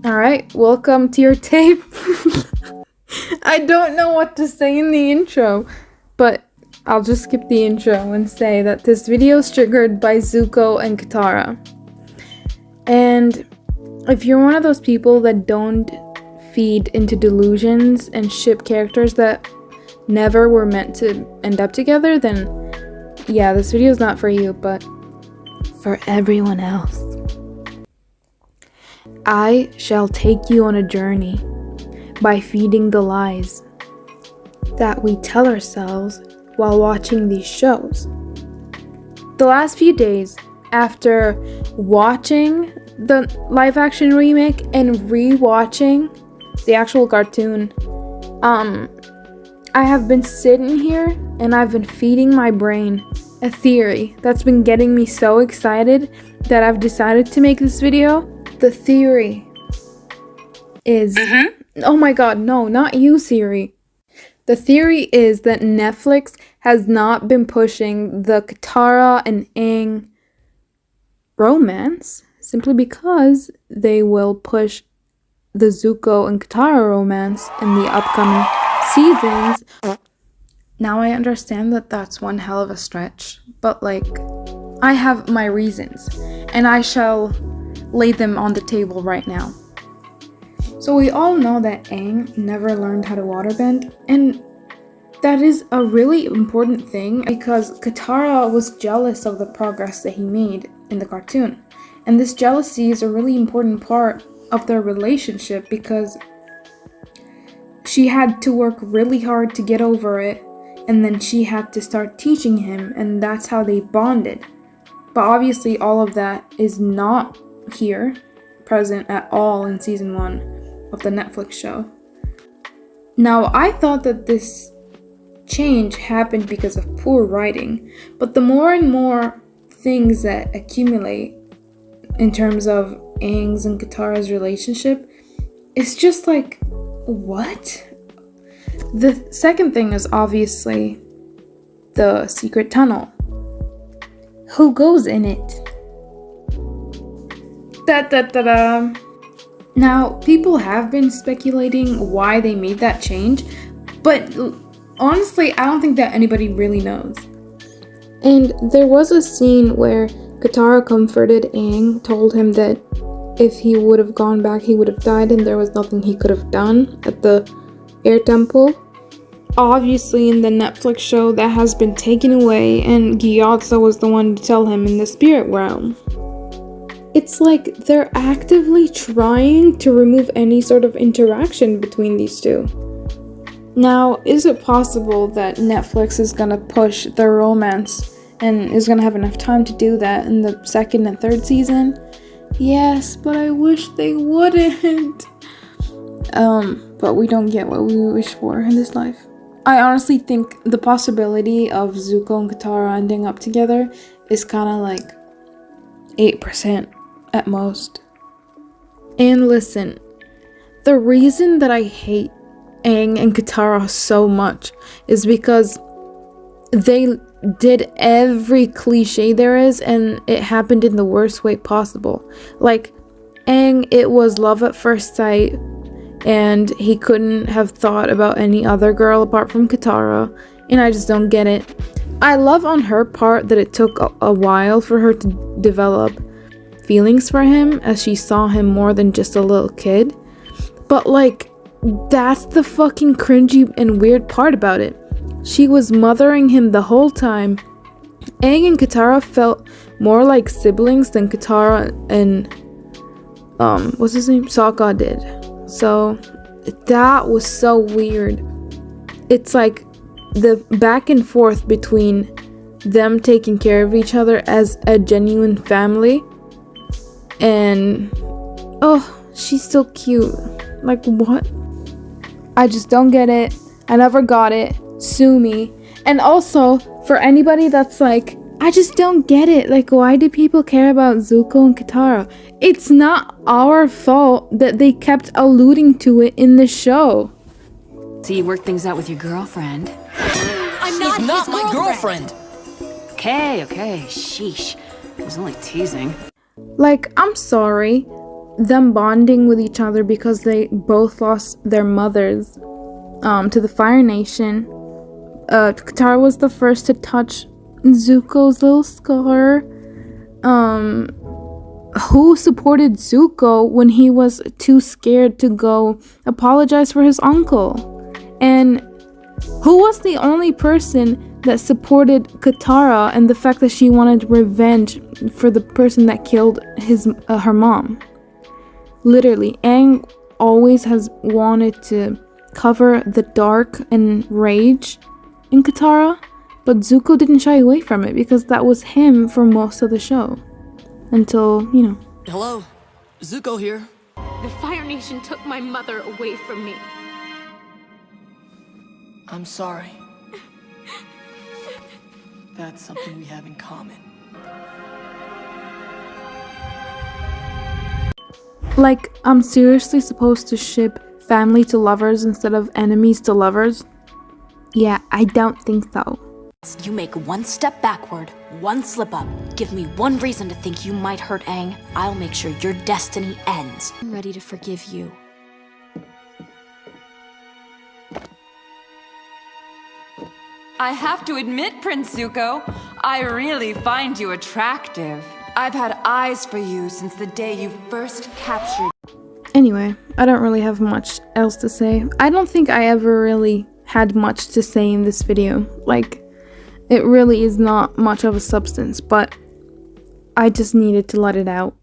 Alright, welcome to your tape. I don't know what to say in the intro, but I'll just skip the intro and say that this video is triggered by Zuko and Katara. And if you're one of those people that don't feed into delusions and ship characters that never were meant to end up together, then yeah, this video is not for you, but for everyone else. I shall take you on a journey by feeding the lies that we tell ourselves while watching these shows. The last few days after watching the live action remake and re-watching the actual cartoon, I have been sitting here and I've been feeding my brain a theory that's been getting me so excited that I've decided to make this video. The theory is... Oh my god, no, not you, Siri. The theory is that Netflix has not been pushing the Katara and Aang romance simply because they will push the Zuko and Katara romance in the upcoming seasons. Now I understand that that's one hell of a stretch, but I have my reasons, and I shall lay them on the table right now. So we all know that Aang never learned how to waterbend, and that is a really important thing because Katara was jealous of the progress that he made in the cartoon. And this jealousy is a really important part of their relationship because she had to work really hard to get over it, and then she had to start teaching him, and that's how they bonded. But obviously all of that is not present at all in season 1 of the Netflix show. Now, I thought that this change happened because of poor writing, but the more and more things that accumulate in terms of Aang's and Katara's relationship, it's just like, what? The second thing is obviously the secret tunnel. Who goes in it? Da-da-da-da. Now, people have been speculating why they made that change, but honestly, I don't think that anybody really knows. And there was a scene where Katara comforted Aang, told him that if he would have gone back, he would have died, and there was nothing he could have done at the air temple. Obviously, in the Netflix show, that has been taken away, and Gyatso was the one to tell him in the spirit realm. It's like they're actively trying to remove any sort of interaction between these two. Now, is it possible that Netflix is gonna push their romance and is gonna have enough time to do that in the 2nd and 3rd season? Yes, but I wish they wouldn't. But we don't get what we wish for in this life. I honestly think the possibility of Zuko and Katara ending up together is kind of like 8% at most. And listen, the reason that I hate Aang and Katara so much is because they did every cliche there is, and it happened in the worst way possible. Like, Aang, it was love at first sight, and he couldn't have thought about any other girl apart from Katara, and I just don't get it. I love on her part that it took a while for her to develop feelings for him, as she saw him more than just a little kid. But that's the fucking cringy and weird part about it. She was mothering him the whole time. Aang and Katara felt more like siblings than Katara and what's his name? Sokka did. So that was so weird. It's like the back and forth between them taking care of each other as a genuine family, and she's so cute. Like, what? I just don't get it. I never got it. Sue me. And also, for anybody that's like, I just don't get it. Like, why do people care about Zuko and Katara? It's not our fault that they kept alluding to it in the show. So you worked things out with your girlfriend? I'm not my girlfriend. Okay, sheesh. I was only teasing. Like, I'm sorry, them bonding with each other because they both lost their mothers to the Fire Nation. Katara was the first to touch Zuko's little scar. Who supported Zuko when he was too scared to go apologize for his uncle? And who was the only person that supported Katara and the fact that she wanted revenge for the person that killed her mom? Literally, Aang always has wanted to cover the dark and rage in Katara, but Zuko didn't shy away from it because that was him for most of the show. Until, you know. Hello, Zuko here. The Fire Nation took my mother away from me. I'm sorry. That's something we have in common. Like, I'm seriously supposed to ship family to lovers instead of enemies to lovers? Yeah, I don't think so. You make one step backward, one slip up. Give me one reason to think you might hurt Aang. I'll make sure your destiny ends. I'm ready to forgive you. I have to admit, Prince Zuko, I really find you attractive. I've had eyes for you since the day you first captured. Anyway, I don't really have much else to say. I don't think I ever really had much to say in this video. Like, it really is not much of a substance, but I just needed to let it out.